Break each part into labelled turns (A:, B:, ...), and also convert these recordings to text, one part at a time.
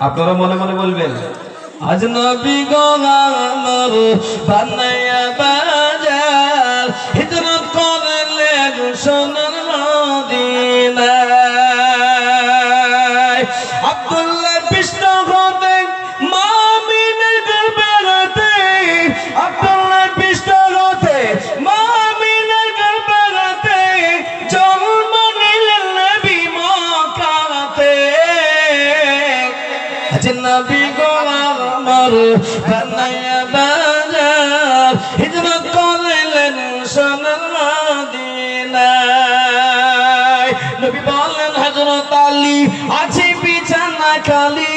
A: আপনারা মনে মনে বলবেন আজ নবী গো আমার বানায়া বাজার হিজরত করলেন সোনার মদিনায় আব্দুল্লাহ কৃষ্ণ হতে মামিনের গর্ভে আব্দুল্লাহ কৃষ্ণ হতে মামিনের গর্ভে জন্ম নিলেন নবী মক্কাতে আজ নবী গো আমার বানায়া বাজার হিজরত করলেন সোনার মদিনায় নবী বলেন হযরত আলী আছে বিছানা খালি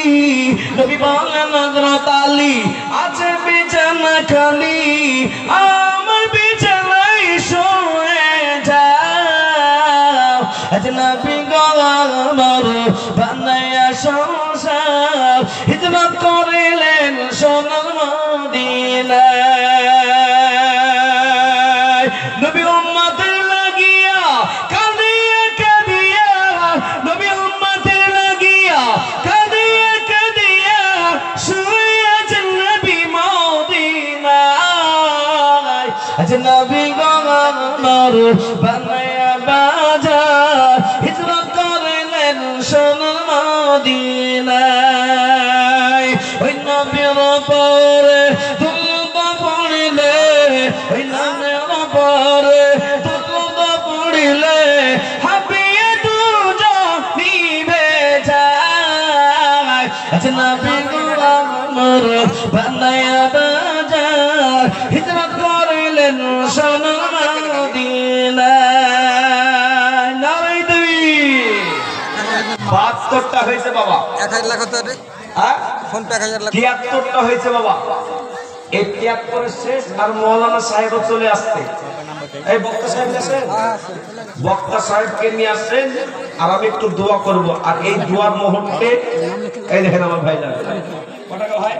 A: নবী বলেন হযরত আলী আছে বিছানা খালি আমার বিছানায় শুয়ে যাও আজ নবী গো আমার বানায়া সংসার হিজরত করলেন সোনার মদিনায় নবী উম্মতের লাগিয়া কাঁদিয়া কাঁদিয়া নবী উম্মতের লাগিয়া কাঁদিয়া কাঁদিয়া শুয়ে আছেন নবী মদিনায় আজ নবী গো আমার বানায়া বাজার হিজরত করলেন সোনার মদিনায় ওই নবীর পরে দুরূদ পড়িলে ওই নবীর পরে দুরূদ পড়িলে হাবিয়ে দুজন নিভে যায় আজ নবী গো আমার বানায়া বাজার হিজরত করলেন সোনার মদিনায় নারে দুই ৭২টা হয়েছে বাবা
B: ১,০০০ লাখ হতো রে
A: হ্যাঁ
B: ফোন পে ১,০০০ লাখ
A: ৭৩টা হয়েছে বাবা এই ৭৩ শেষ আর মৌলানা সাহেবও চলে আসছে এই বক্তা সাহেব আছেন বক্তা সাহেবকে নিয়ে আসছেন আর আমি একটু দোয়া করব আর এই দোয়ার মুহূর্তে এই দেখেন আমার ভাই কত টাকা ভাই